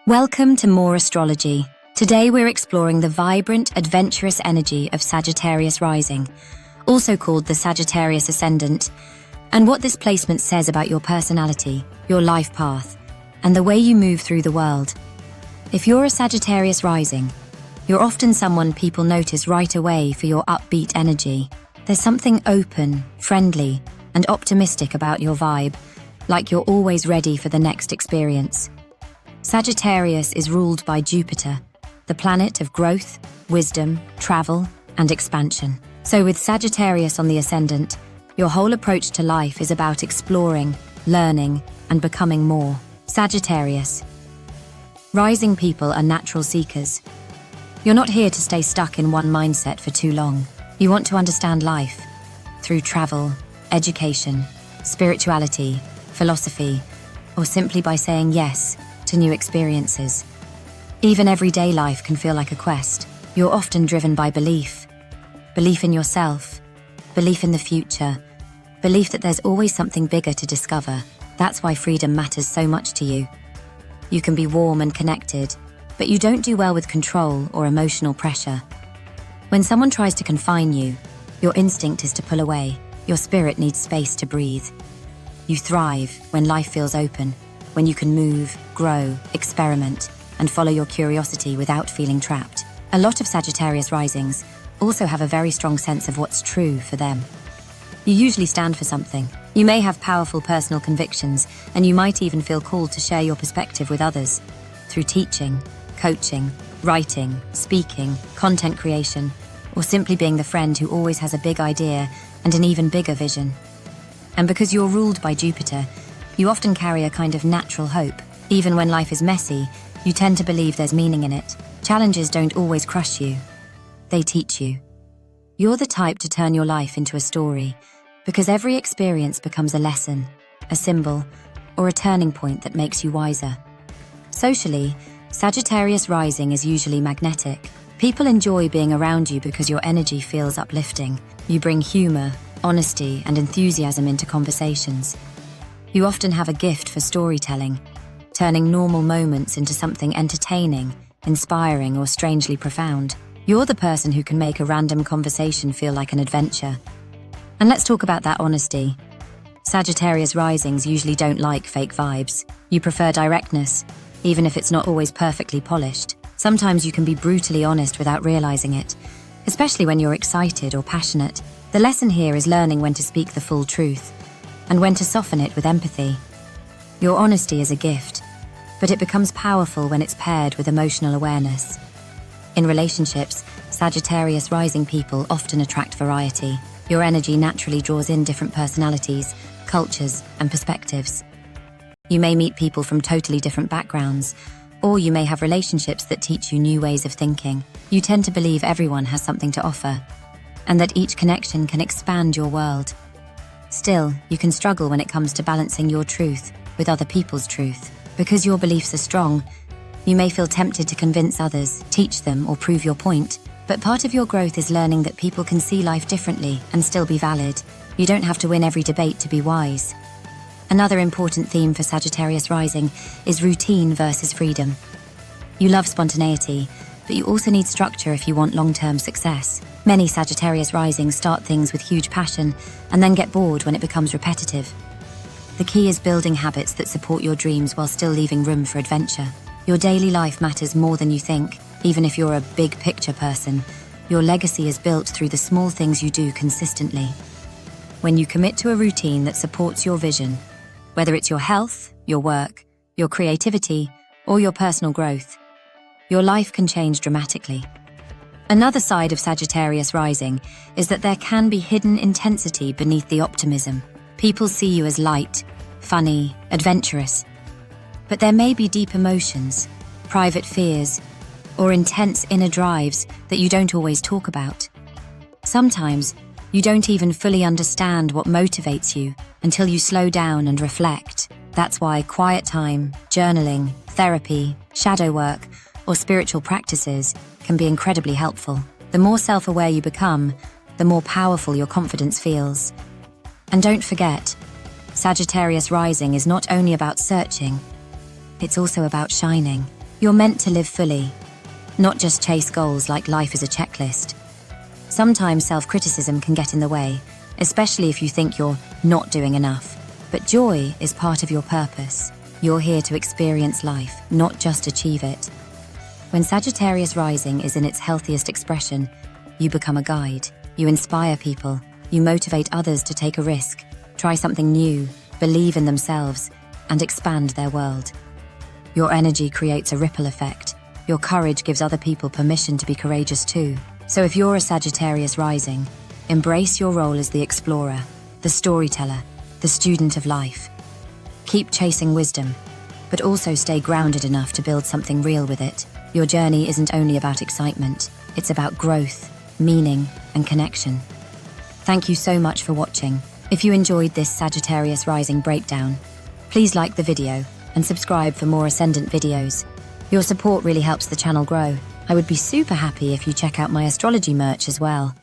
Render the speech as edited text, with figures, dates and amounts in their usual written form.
Welcome to More Astrology. Today we're exploring the vibrant, adventurous energy of Sagittarius Rising, also called the Sagittarius Ascendant, and what this placement says about your personality, your life path, and the way you move through the world. If you're a Sagittarius Rising, you're often someone people notice right away for your upbeat energy. There's something open, friendly, and optimistic about your vibe, like you're always ready for the next experience. Sagittarius is ruled by Jupiter, the planet of growth, wisdom, travel, and expansion. So with Sagittarius on the ascendant, your whole approach to life is about exploring, learning, and becoming more. Sagittarius. Rising people are natural seekers. You're not here to stay stuck in one mindset for too long. You want to understand life through travel, education, spirituality, philosophy, or simply by saying yes to new experiences. Even everyday life can feel like a quest. You're often driven by belief. Belief in yourself, belief in the future, belief that there's always something bigger to discover. That's why freedom matters so much to you. You can be warm and connected, but you don't do well with control or emotional pressure. When someone tries to confine you, your instinct is to pull away. Your spirit needs space to breathe. You thrive when life feels open, when you can move, grow, experiment, and follow your curiosity without feeling trapped. A lot of Sagittarius risings also have a very strong sense of what's true for them. You usually stand for something. You may have powerful personal convictions, and you might even feel called to share your perspective with others through teaching, coaching, writing, speaking, content creation, or simply being the friend who always has a big idea and an even bigger vision. And because you're ruled by Jupiter, you often carry a kind of natural hope. Even when life is messy, you tend to believe there's meaning in it. Challenges don't always crush you. They teach you. You're the type to turn your life into a story, because every experience becomes a lesson, a symbol, or a turning point that makes you wiser. Socially, Sagittarius rising is usually magnetic. People enjoy being around you because your energy feels uplifting. You bring humor, honesty, and enthusiasm into conversations. You often have a gift for storytelling, turning normal moments into something entertaining, inspiring, or strangely profound. You're the person who can make a random conversation feel like an adventure. And let's talk about that honesty. Sagittarius risings usually don't like fake vibes. You prefer directness, even if it's not always perfectly polished. Sometimes you can be brutally honest without realizing it, especially when you're excited or passionate. The lesson here is learning when to speak the full truth and when to soften it with empathy. Your honesty is a gift, but it becomes powerful when it's paired with emotional awareness. In relationships, Sagittarius rising people often attract variety. Your energy naturally draws in different personalities, cultures, and perspectives. You may meet people from totally different backgrounds, or you may have relationships that teach you new ways of thinking. You tend to believe everyone has something to offer, and that each connection can expand your world. Still, you can struggle when it comes to balancing your truth with other people's truth. Because your beliefs are strong, you may feel tempted to convince others, teach them, or prove your point. But part of your growth is learning that people can see life differently and still be valid. You don't have to win every debate to be wise. Another important theme for Sagittarius rising is routine versus freedom. You love spontaneity, but you also need structure if you want long-term success. Many Sagittarius risings start things with huge passion and then get bored when it becomes repetitive. The key is building habits that support your dreams while still leaving room for adventure. Your daily life matters more than you think. Even if you're a big picture person, your legacy is built through the small things you do consistently. When you commit to a routine that supports your vision, whether it's your health, your work, your creativity, or your personal growth, your life can change dramatically. Another side of Sagittarius rising is that there can be hidden intensity beneath the optimism. People see you as light, funny, adventurous. But there may be deep emotions, private fears, or intense inner drives that you don't always talk about. Sometimes, you don't even fully understand what motivates you until you slow down and reflect. That's why quiet time, journaling, therapy, shadow work, or spiritual practices can be incredibly helpful. The more self-aware you become, the more powerful your confidence feels. And don't forget, Sagittarius rising is not only about searching, it's also about shining. You're meant to live fully, not just chase goals like life is a checklist. Sometimes self-criticism can get in the way, especially if you think you're not doing enough. But joy is part of your purpose. You're here to experience life, not just achieve it. When Sagittarius Rising is in its healthiest expression, you become a guide. You inspire people. You motivate others to take a risk, try something new, believe in themselves, and expand their world. Your energy creates a ripple effect. Your courage gives other people permission to be courageous too. So if you're a Sagittarius Rising, embrace your role as the explorer, the storyteller, the student of life. Keep chasing wisdom, but also stay grounded enough to build something real with it. Your journey isn't only about excitement, it's about growth, meaning, and connection. Thank you so much for watching. If you enjoyed this Sagittarius Rising breakdown, please like the video and subscribe for more Ascendant videos. Your support really helps the channel grow. I would be super happy if you check out my astrology merch as well.